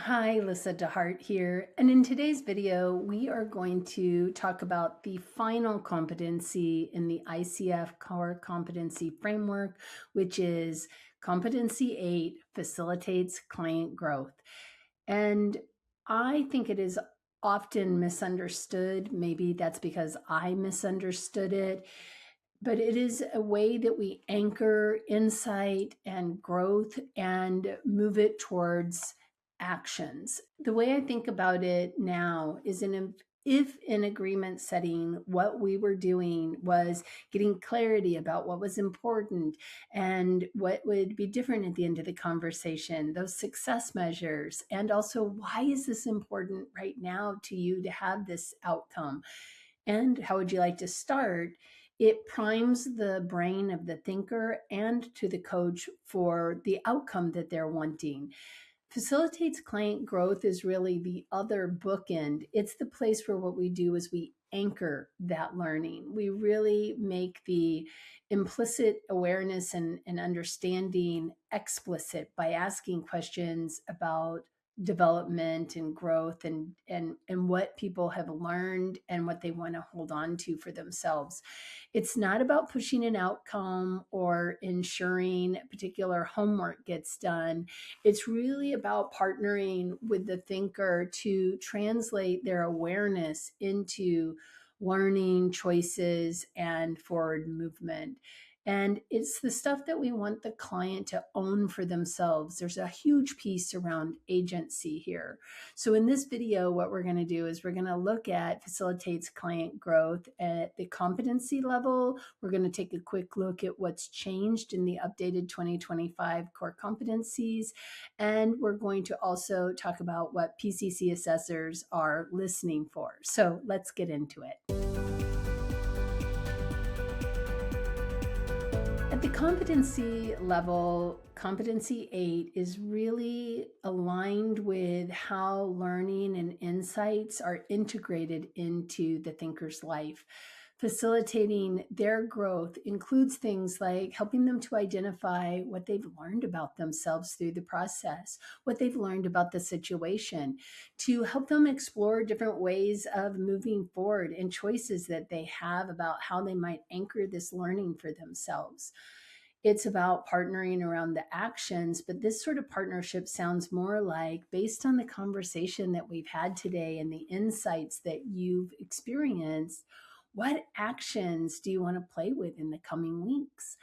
Hi, Lyssa deHart here. And in today's video, we are going to talk about the final competency in the ICF Core Competency framework, which is Competency 8, facilitates client growth. And I think it is often misunderstood. Maybe that's because I misunderstood it. But it is a way that we anchor insight and growth and move it towards actions. The way I think about it now is if in agreement setting, what we were doing was getting clarity about what was important and what would be different at the end of the conversation, those success measures, and also why is this important right now to you to have this outcome? And how would you like to start? It primes the brain of the thinker and to the coach for the outcome that they're wanting. Facilitates client growth is really the other bookend. It's the place where what we do is we anchor that learning. We really make the implicit awareness and understanding explicit by asking questions about development and growth and what people have learned and what they want to hold on to for themselves. It's not about pushing an outcome or ensuring a particular homework gets done. It's really about partnering with the thinker to translate their awareness into learning, choices, and forward movement. And it's the stuff that we want the client to own for themselves. There's a huge piece around agency here. So in this video, what we're going to do is we're going to look at facilitates client growth at the competency level. We're going to take a quick look at what's changed in the updated 2025 core competencies. And we're going to also talk about what PCC assessors are listening for. So let's get into it. At the competency level, competency 8 is really aligned with how learning and insights are integrated into the thinker's life. Facilitating their growth includes things like helping them to identify what they've learned about themselves through the process, what they've learned about the situation, to help them explore different ways of moving forward and choices that they have about how they might anchor this learning for themselves. It's about partnering around the actions, but this sort of partnership sounds more like, based on the conversation that we've had today and the insights that you've experienced, what actions do you want to play with in the coming weeks?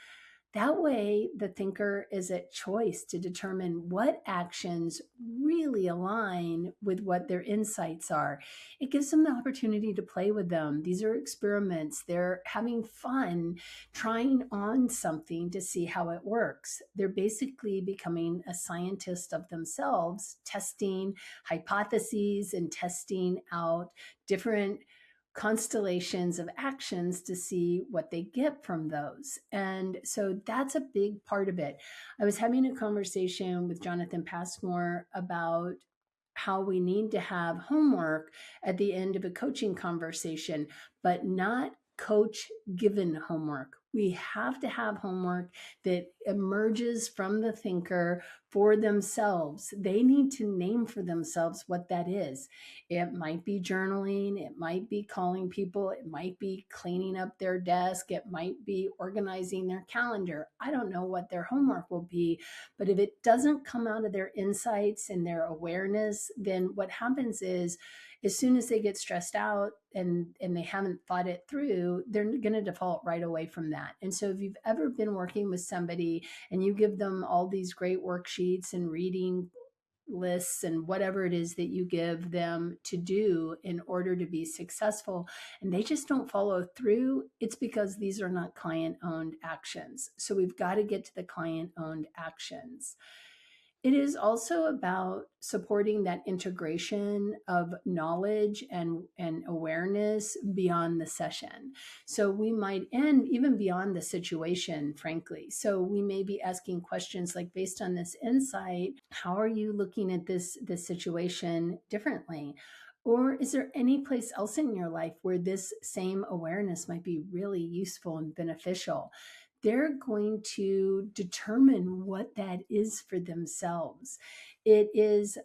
That way, the thinker is at choice to determine what actions really align with what their insights are. It gives them the opportunity to play with them. These are experiments. They're having fun trying on something to see how it works. They're basically becoming a scientist of themselves, testing hypotheses and testing out different constellations of actions to see what they get from those. And so that's a big part of it. I was having a conversation with Jonathan Passmore about how we need to have homework at the end of a coaching conversation, but not coach given homework. We have to have homework that emerges from the thinker for themselves. They need to name for themselves what that is. It might be journaling, it might be calling people, it might be cleaning up their desk, it might be organizing their calendar. I don't know what their homework will be, but if it doesn't come out of their insights and their awareness, then what happens is, as soon as they get stressed out and they haven't thought it through, they're going to default right away from that. And so if you've ever been working with somebody and you give them all these great worksheets and reading lists and whatever it is that you give them to do in order to be successful, and they just don't follow through, it's because these are not client-owned actions. So we've got to get to the client-owned actions. It is also about supporting that integration of knowledge and awareness beyond the session. So we might end even beyond the situation, frankly. So we may be asking questions like, based on this insight, how are you looking at this situation differently? Or is there any place else in your life where this same awareness might be really useful and beneficial? They're going to determine what that is for themselves. It is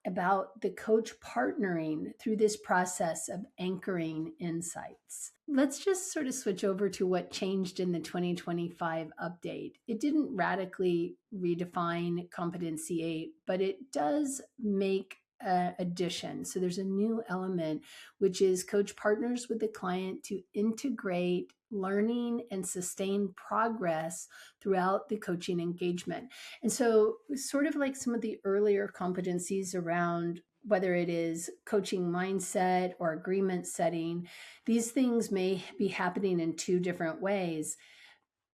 about the coach partnering through this process of anchoring insights. Let's just sort of switch over to what changed in the 2025 update. It didn't radically redefine Competency 8, but it does make addition. So there's a new element, which is coach partners with the client to integrate learning and sustain progress throughout the coaching engagement. And so, sort of like some of the earlier competencies around whether it is coaching mindset or agreement setting, these things may be happening in two different ways.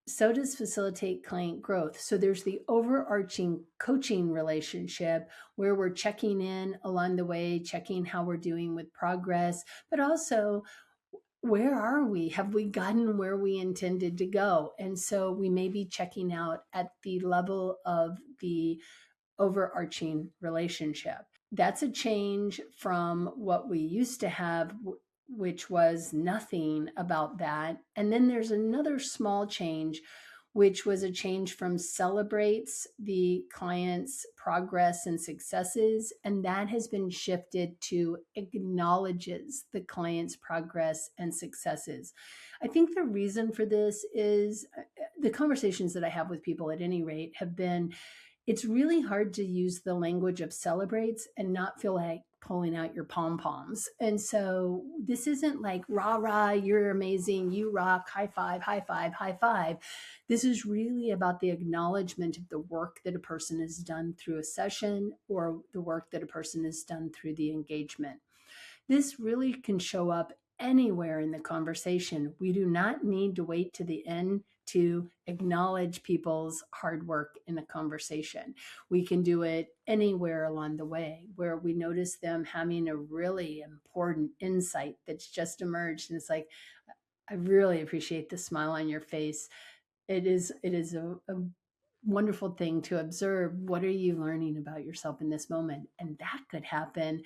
So does facilitate client growth. So there's the overarching coaching relationship where we're checking in along the way, checking how we're doing with progress, but also where are we? Have we gotten where we intended to go? And so we may be checking out at the level of the overarching relationship. That's a change from what we used to have, which was nothing about that. And then there's another small change, which was a change from celebrates the client's progress and successes. And that has been shifted to acknowledges the client's progress and successes. I think the reason for this is the conversations that I have with people at any rate have been, it's really hard to use the language of celebrates and not feel like pulling out your pom poms. And so this isn't like rah, rah, you're amazing, you rock, high five, high five, high five. This is really about the acknowledgement of the work that a person has done through a session or the work that a person has done through the engagement. This really can show up anywhere in the conversation. We do not need to wait to the end to acknowledge people's hard work in a conversation. We can do it anywhere along the way where we notice them having a really important insight that's just emerged. And it's like, I really appreciate the smile on your face. It is a wonderful thing to observe. What are you learning about yourself in this moment? And that could happen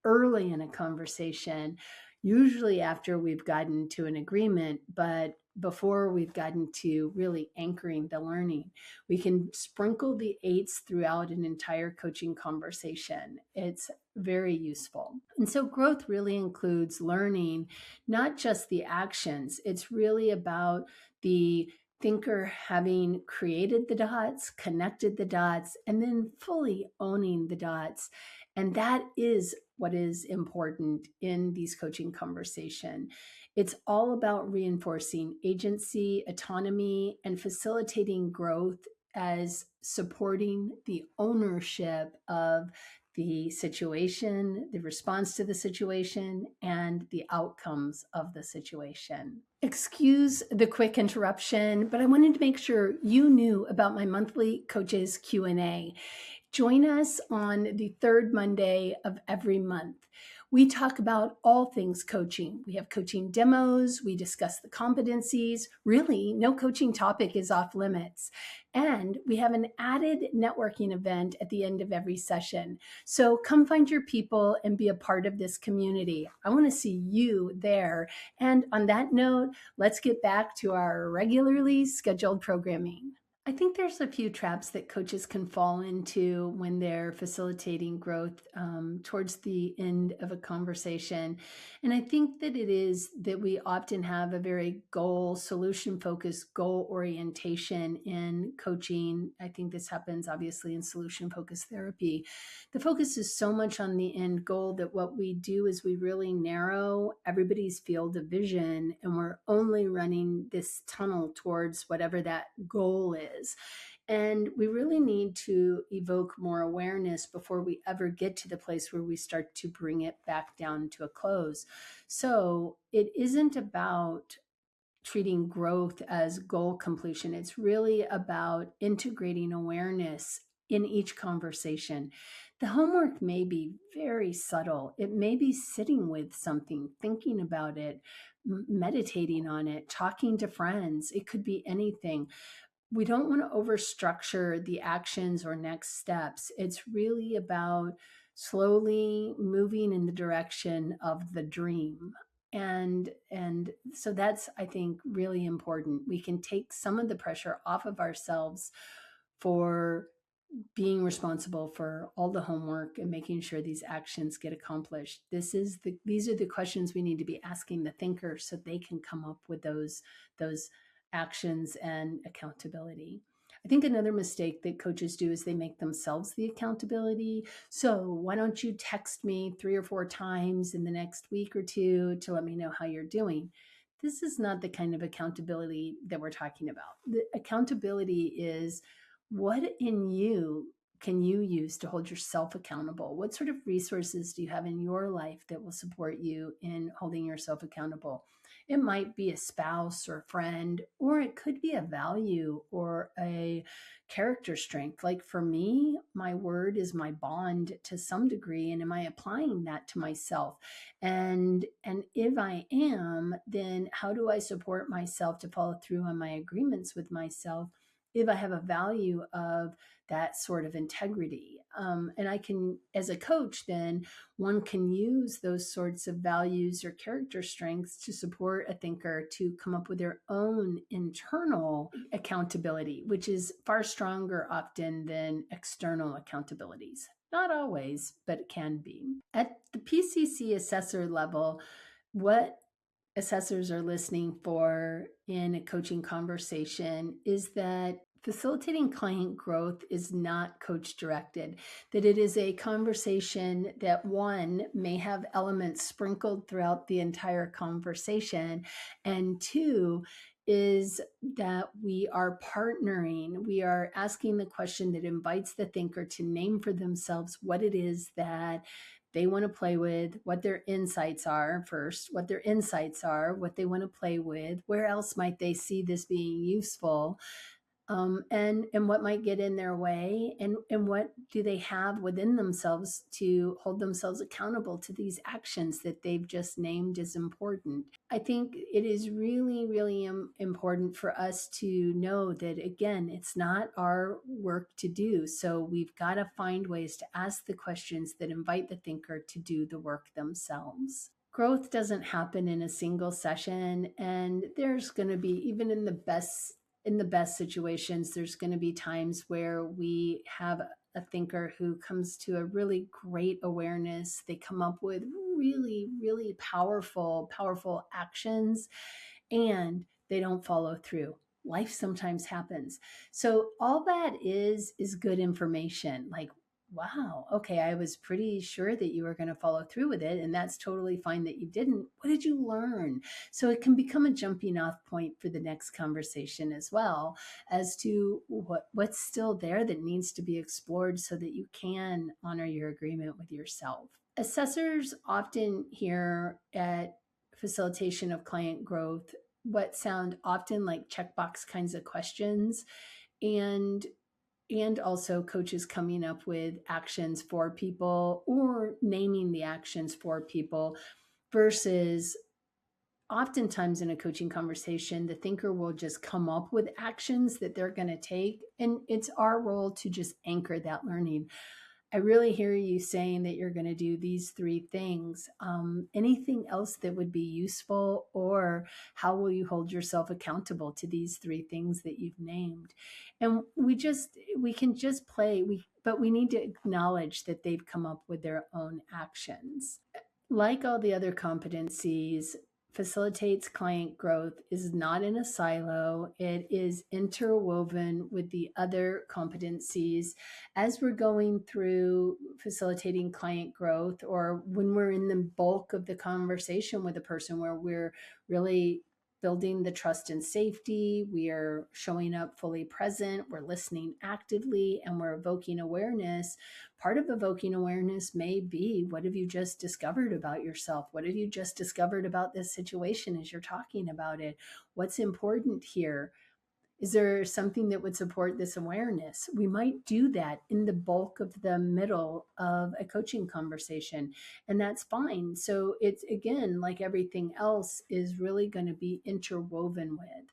early in a conversation, usually after we've gotten to an agreement, but before we've gotten to really anchoring the learning. We can sprinkle the eights throughout an entire coaching conversation. It's very useful. And so growth really includes learning, not just the actions. It's really about the thinker having created the dots, connected the dots, and then fully owning the dots. And that is what is important in these coaching conversation. It's all about reinforcing agency, autonomy, and facilitating growth as supporting the ownership of the situation, the response to the situation, and the outcomes of the situation. Excuse the quick interruption, but I wanted to make sure you knew about my monthly coaches Q&A. Join us on the third Monday of every month. We talk about all things coaching. We have coaching demos. We discuss the competencies. Really, no coaching topic is off limits. And we have an added networking event at the end of every session. So come find your people and be a part of this community. I want to see you there. And on that note, let's get back to our regularly scheduled programming. I think there's a few traps that coaches can fall into when they're facilitating growth towards the end of a conversation. And I think that it is that we often have a very solution-focused goal orientation in coaching. I think this happens obviously in solution-focused therapy. The focus is so much on the end goal that what we do is we really narrow everybody's field of vision, and we're only running this tunnel towards whatever that goal is. And we really need to evoke more awareness before we ever get to the place where we start to bring it back down to a close. So it isn't about treating growth as goal completion. It's really about integrating awareness in each conversation. The homework may be very subtle. It may be sitting with something, thinking about it, meditating on it, talking to friends. It could be anything. We don't want to overstructure the actions or next steps. It's really about slowly moving in the direction of the dream. And so that's, I think, really important. We can take some of the pressure off of ourselves for being responsible for all the homework and making sure these actions get accomplished. These are the questions we need to be asking the thinker so they can come up with those actions and accountability. I think another mistake that coaches do is they make themselves the accountability. So why don't you text me 3 or 4 times in the next week or two to let me know how you're doing? This is not the kind of accountability that we're talking about. The accountability is, what in you can you use to hold yourself accountable? What sort of resources do you have in your life that will support you in holding yourself accountable? It might be a spouse or a friend, or it could be a value or a character strength. Like for me, my word is my bond to some degree. And am I applying that to myself? And if I am, then how do I support myself to follow through on my agreements with myself if I have a value of that sort of integrity? And I can, as a coach, then one can use those sorts of values or character strengths to support a thinker to come up with their own internal accountability, which is far stronger often than external accountabilities. Not always, but it can be. At the PCC assessor level, what assessors are listening for in a coaching conversation is that facilitating client growth is not coach directed, that it is a conversation that, one, may have elements sprinkled throughout the entire conversation, and two, is that we are partnering. We are asking the question that invites the thinker to name for themselves what it is that they want to play with, what their insights are first, what their insights are, what they want to play with, where else might they see this being useful, and what might get in their way, and what do they have within themselves to hold themselves accountable to these actions that they've just named as important. I think it is really, really important for us to know that, again, it's not our work to do. So we've got to find ways to ask the questions that invite the thinker to do the work themselves. Growth doesn't happen in a single session, and there's going to be, even in the best situations, there's going to be times where we have a thinker who comes to a really great awareness. They come up with really, really powerful actions, and they don't follow through. Life sometimes happens. So all that is good information. Like, wow, okay, I was pretty sure that you were going to follow through with it, and that's totally fine that you didn't. What did you learn? So it can become a jumping off point for the next conversation as well, as to what's still there that needs to be explored so that you can honor your agreement with yourself. Assessors often hear at facilitation of client growth what sound often like checkbox kinds of questions, and also coaches coming up with actions for people or naming the actions for people, versus oftentimes in a coaching conversation, the thinker will just come up with actions that they're going to take. And it's our role to just anchor that learning. I really hear you saying that you're going to do these 3 things. Anything else that would be useful, or how will you hold yourself accountable to these 3 things that you've named? And we can just play, but we need to acknowledge that they've come up with their own actions. Like all the other competencies, facilitates client growth is not in a silo. It is interwoven with the other competencies. As we're going through facilitating client growth, or when we're in the bulk of the conversation with a person where we're really building the trust and safety, we are showing up fully present, we're listening actively, and we're evoking awareness. Part of evoking awareness may be, what have you just discovered about yourself? What have you just discovered about this situation as you're talking about it? What's important here? Is there something that would support this awareness? We might do that in the bulk of the middle of a coaching conversation, and that's fine. So it's, again, like everything else, is really going to be interwoven with.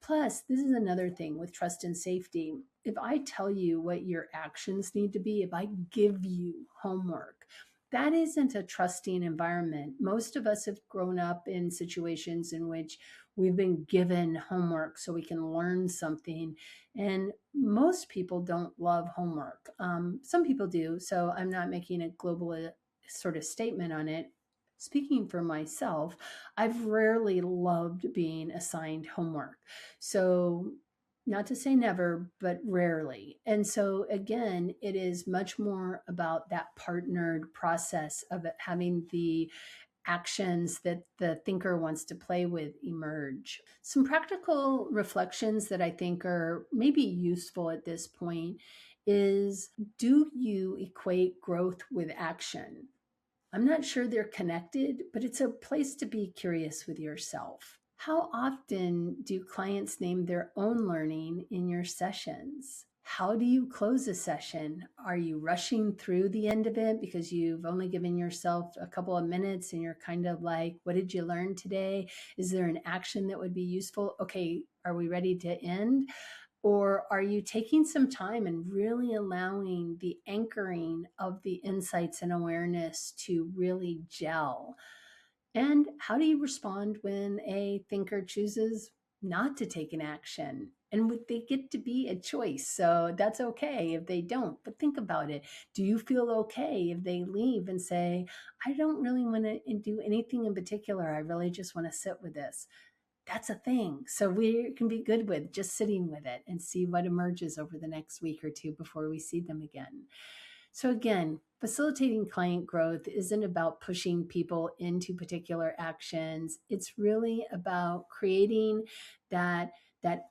Plus, this is another thing with trust and safety. If I tell you what your actions need to be, if I give you homework, that isn't a trusting environment. Most of us have grown up in situations in which We've been given homework so we can learn something. And most people don't love homework. Some people do. So I'm not making a global sort of statement on it. Speaking for myself, I've rarely loved being assigned homework. So, not to say never, but rarely. And so, again, it is much more about that partnered process of it having the actions that the thinker wants to play with emerge. Some practical reflections that I think are maybe useful at this point is, do you equate growth with action? I'm not sure they're connected, but it's a place to be curious with yourself. How often do clients name their own learning in your sessions? How do you close a session? Are you rushing through the end of it because you've only given yourself a couple of minutes and you're kind of like, what did you learn today? Is there an action that would be useful? Okay, are we ready to end? Or are you taking some time and really allowing the anchoring of the insights and awareness to really gel? And how do you respond when a thinker chooses not to take an action? And they get to be a choice. So that's okay if they don't. But think about it. Do you feel okay if they leave and say, I don't really want to do anything in particular? I really just want to sit with this. That's a thing. So we can be good with just sitting with it and see what emerges over the next week or two before we see them again. So again, facilitating client growth isn't about pushing people into particular actions. It's really about creating that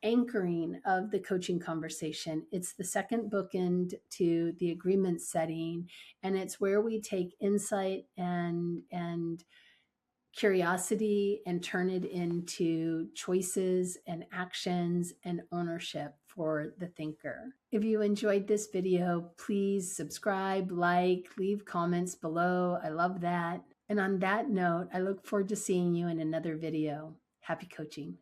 anchoring of the coaching conversation. It's the second bookend to the agreement setting, and it's where we take insight and curiosity and turn it into choices and actions and ownership for the thinker. If you enjoyed this video, please subscribe, like, leave comments below. I love that. And on that note, I look forward to seeing you in another video. Happy coaching.